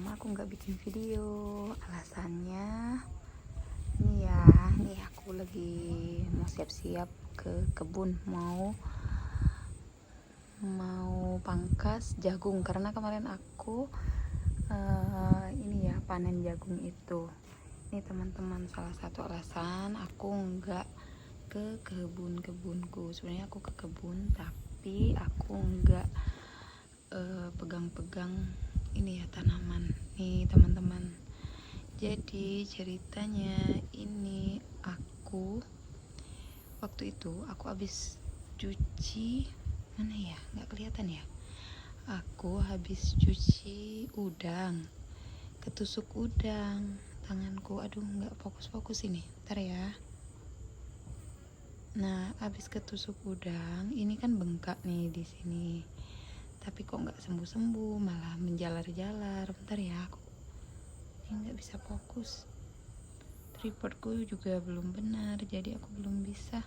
lama aku nggak bikin video. Alasannya ini ya, nih aku lagi mau siap-siap ke kebun, mau pangkas jagung karena kemarin aku ini ya panen jagung itu. Ini teman-teman, salah satu alasan aku nggak ke kebunku. Sebenarnya aku ke kebun tapi aku nggak pegang-pegang ini ya tanaman nih teman-teman. Jadi ceritanya ini aku waktu itu aku habis cuci, mana ya, nggak kelihatan ya, aku habis cuci udang, ketusuk udang tanganku. Aduh, nggak fokus ini, ntar ya. Nah, habis ketusuk udang ini kan bengkak nih di sini, tapi kok nggak sembuh-sembuh, malah menjalar-jalar. Bentar ya, aku ini nggak bisa fokus, tripodku juga belum benar, jadi aku belum bisa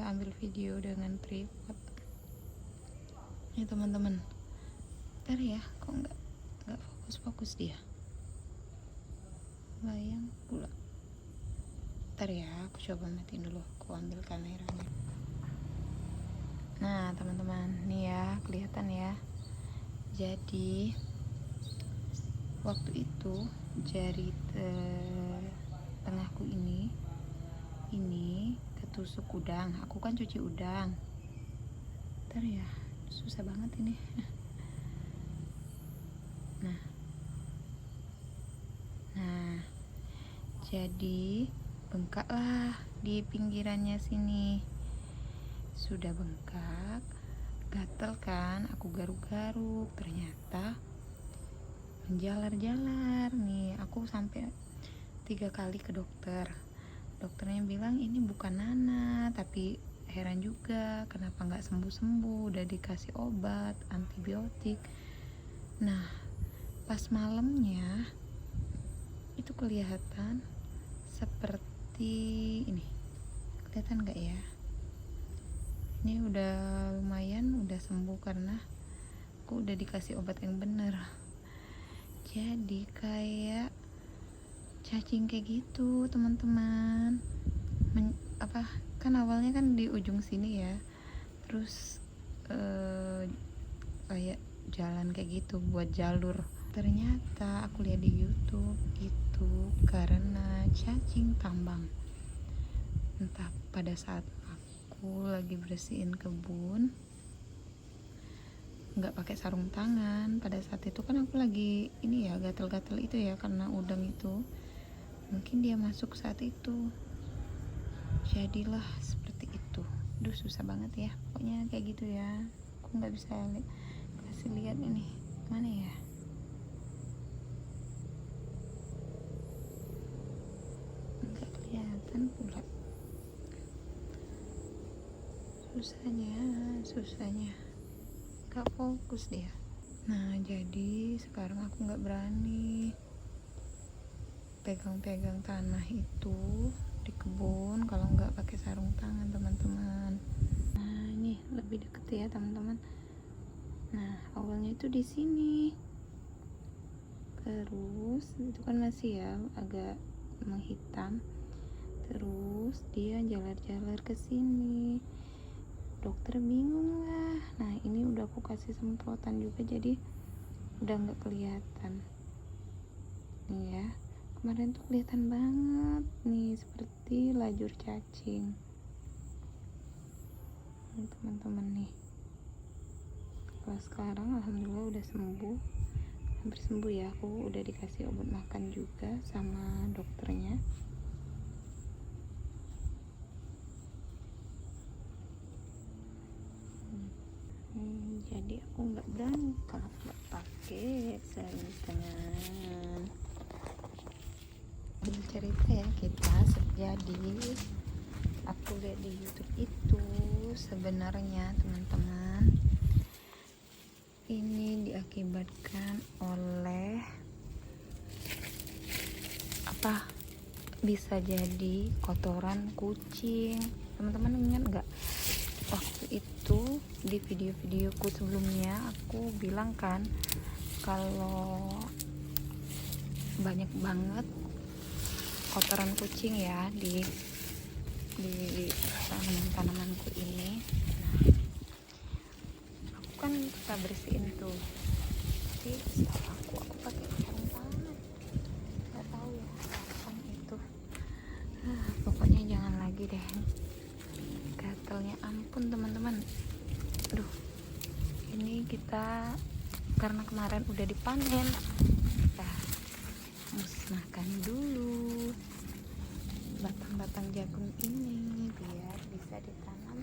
ambil video dengan tripod. Ini teman-teman, bentar ya, kok nggak fokus dia, bayang pula. Bentar ya, aku coba matiin dulu, aku ambil kameranya. Nah teman-teman, nih ya, kelihatan ya. Jadi waktu itu jari tengahku ini ketusuk udang. Aku kan cuci udang. Bentar ya, susah banget ini. Nah, jadi bengkak lah di pinggirannya sini. Sudah bengkak, gatel kan, aku garuk-garuk, ternyata menjalar-jalar nih. Aku sampai 3 kali ke dokter. Dokternya bilang ini bukan nanah, tapi heran juga kenapa nggak sembuh-sembuh, udah dikasih obat antibiotik. Nah, pas malamnya itu kelihatan seperti ini, kelihatan nggak ya, ini udah lumayan, udah sembuh karena aku udah dikasih obat yang bener. Jadi kayak cacing kayak gitu teman-teman. Kan awalnya kan di ujung sini ya, terus kayak jalan kayak gitu buat jalur. Ternyata aku lihat di YouTube itu karena cacing tambang. Entah pada saat aku lagi bersihin kebun, nggak pakai sarung tangan. Pada saat itu kan aku lagi ini ya, gatel-gatel itu ya karena udang itu. Mungkin dia masuk saat itu, jadilah seperti itu. Duh, susah banget ya, pokoknya kayak gitu ya. Aku nggak bisa kasih lihat ini, mana ya, nggak kelihatan pula. Susahnya nggak fokus dia. Nah, jadi sekarang aku nggak berani pegang-pegang tanah itu di kebun kalau nggak pakai sarung tangan teman-teman. Nah, ini lebih deket ya teman-teman. Nah, awalnya itu di sini, terus itu kan masih ya agak menghitam, terus dia jalar-jalar ke sini. Dokter bingung lah. Nah, ini udah aku kasih semprotan juga, jadi udah nggak kelihatan nih ya. Kemarin tuh kelihatan banget nih seperti lajur cacing nih teman-teman nih. Kalau sekarang alhamdulillah udah sembuh, hampir sembuh ya. Aku udah dikasih obat makan juga sama dokternya. Jadi aku nggak berani kalau nggak pakai sarung tangan. Ini cerita ya kita jadi aku lihat di YouTube itu sebenarnya teman-teman ini diakibatkan oleh apa, bisa jadi kotoran kucing. Teman-teman ingat nggak waktu itu di video-videoku sebelumnya aku bilang kan kalau banyak banget kotoran kucing ya di tanaman-tanamanku ini. Nah, aku kan kita bersihin tuh, tapi setahu aku pakai sarung tangan, nggak tahu ya kapan itu. Pokoknya jangan lagi deh, gatalnya ampun teman-teman. Aduh, ini kita karena kemarin udah dipanen, kita musnahkan dulu batang-batang jagung ini biar bisa ditanam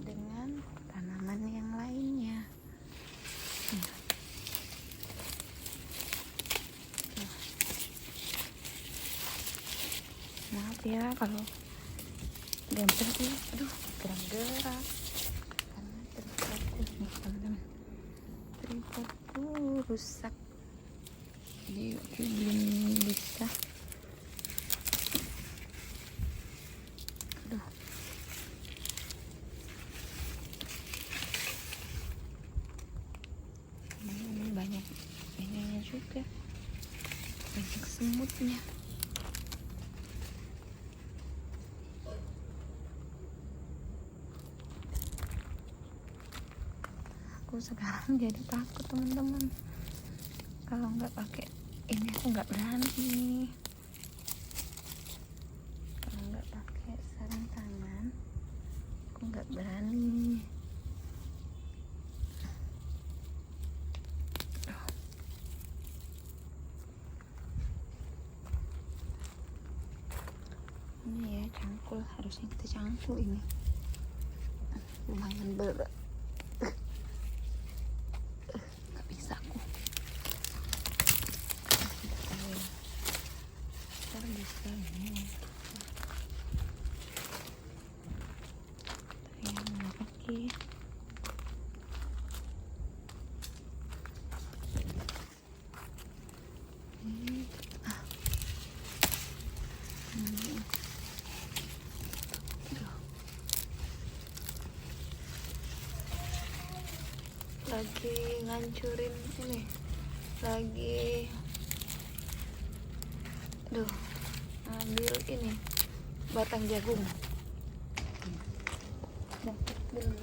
dengan tanaman yang lainnya. Maaf ya kalau gambar sih, aduh gerak-gerak karena tripodku nih teman-teman, tripodku rusak jadi belum bisa. Aduh, ini banyak ininya juga, banyak semutnya. Aku sekarang jadi takut teman-teman, kalau nggak pakai ini aku nggak berani. Kalau nggak pakai sarung tangan aku nggak berani. Ini ya cangkul, harusnya kita cangkul ini, lumayan berat. Nggak bisa aku. Ntar bisa ini. Yang lagi. Lagi ngancurin ini, lagi ambil ini batang jagung. Dapat dulu.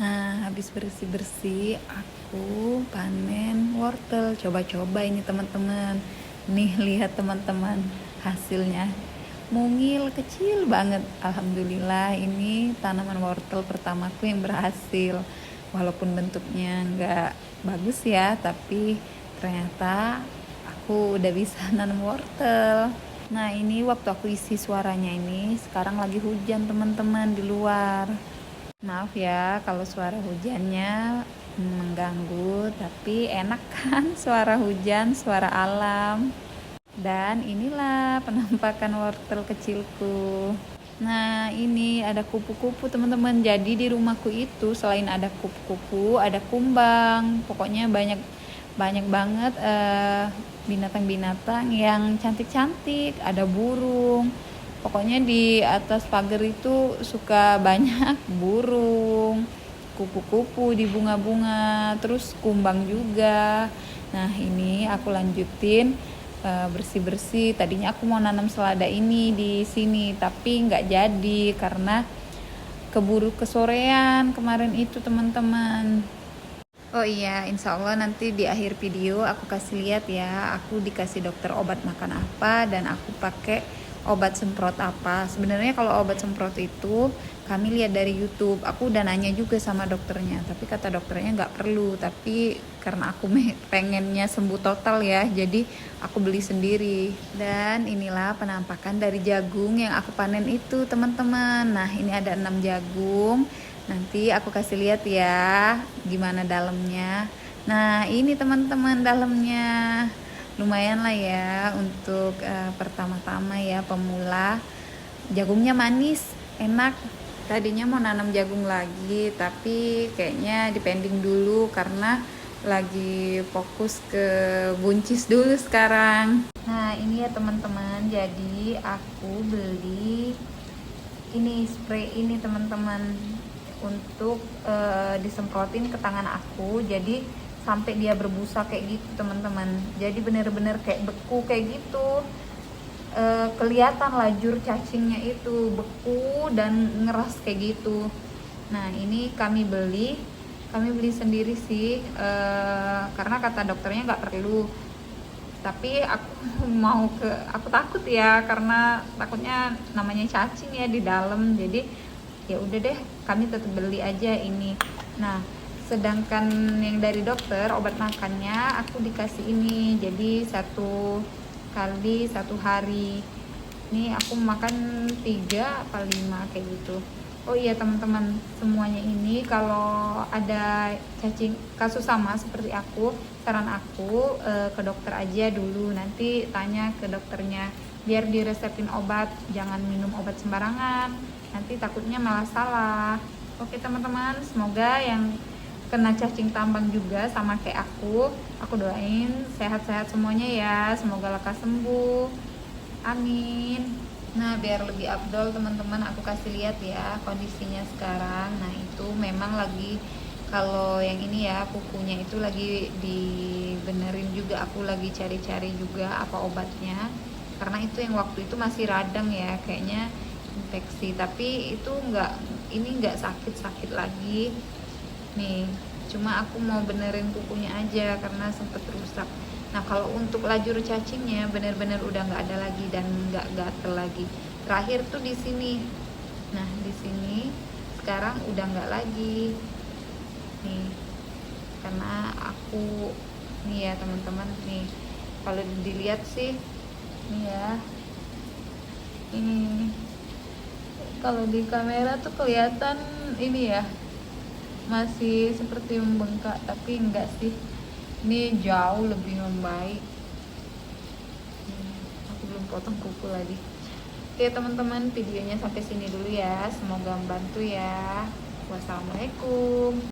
Nah, habis bersih-bersih, aku panen wortel. Coba-coba ini teman-teman. Nih, lihat teman-teman hasilnya. Mungil kecil banget. Alhamdulillah, ini tanaman wortel pertamaku yang berhasil. Walaupun bentuknya nggak bagus ya, tapi ternyata aku udah bisa nanam wortel. Nah, ini waktu aku isi suaranya ini, sekarang lagi hujan teman-teman di luar. Maaf ya kalau suara hujannya mengganggu, tapi enak kan suara hujan, suara alam. Dan inilah penampakan wortel kecilku. Nah, ini ada kupu-kupu teman-teman. Jadi di rumahku itu selain ada kupu-kupu, ada kumbang. Pokoknya banyak banget binatang-binatang yang cantik-cantik, ada burung. Pokoknya di atas pagar itu suka banyak burung, kupu-kupu di bunga-bunga, terus kumbang juga. Nah, ini aku lanjutin bersih-bersih. Tadinya aku mau nanam selada ini di sini, tapi nggak jadi karena keburu kesorean kemarin itu teman-teman. Oh iya, insya Allah nanti di akhir video aku kasih lihat ya, aku dikasih dokter obat makan apa dan aku pakai obat semprot apa. Sebenarnya kalau obat semprot itu kami lihat dari YouTube. Aku udah nanya juga sama dokternya, tapi kata dokternya nggak perlu. Tapi karena aku pengennya sembuh total ya, jadi aku beli sendiri. Dan inilah penampakan dari jagung yang aku panen itu, teman-teman. Nah, ini ada 6 jagung. Nanti aku kasih lihat ya gimana dalamnya. Nah, ini teman-teman dalamnya. Lumayan lah ya untuk pertama-tama ya, pemula. Jagungnya manis, enak. Tadinya mau nanam jagung lagi, tapi kayaknya dipending dulu karena lagi fokus ke buncis dulu sekarang. Nah, ini ya teman-teman, jadi aku beli ini spray ini teman-teman untuk disemprotin ke tangan aku, jadi sampai dia berbusa kayak gitu teman-teman. Jadi bener-bener kayak beku kayak gitu. Kelihatan lajur cacingnya itu beku dan ngeras kayak gitu. Nah, ini kami beli sendiri sih, karena kata dokternya nggak perlu. Tapi aku takut ya, karena takutnya namanya cacing ya di dalam. Jadi ya udah deh, kami tetap beli aja ini. Nah, sedangkan yang dari dokter obat makannya aku dikasih ini, jadi 1 kali 1 hari. Ini aku makan 3 apa 5 kayak gitu. Oh iya teman-teman, semuanya ini kalau ada cacing kasus sama seperti aku, saran aku ke dokter aja dulu. Nanti tanya ke dokternya biar diresepin obat, jangan minum obat sembarangan, nanti takutnya malah salah. Oke teman-teman, semoga yang kena cacing tambang juga sama kayak aku doain sehat-sehat semuanya ya, semoga lekas sembuh, amin. Nah, biar lebih afdol teman-teman, aku kasih lihat ya kondisinya sekarang. Nah, itu memang lagi, kalau yang ini ya kukunya itu lagi dibenerin juga, aku lagi cari-cari juga apa obatnya, karena itu yang waktu itu masih radang ya, kayaknya infeksi, tapi itu enggak sakit-sakit lagi nih, cuma aku mau benerin kukunya aja karena sempet rusak. Nah, kalau untuk lajur cacingnya bener-bener udah nggak ada lagi dan nggak gatel lagi. Terakhir tuh di sini. Nah, di sini sekarang udah nggak lagi nih, karena aku nih ya teman-teman nih, kalau dilihat sih nih ya, ini kalau di kamera tuh kelihatan ini ya masih seperti membengkak, tapi enggak sih, ini jauh lebih membaik. Aku belum potong kuku lagi. Oke teman-teman, videonya sampai sini dulu ya, semoga membantu ya. Wassalamualaikum.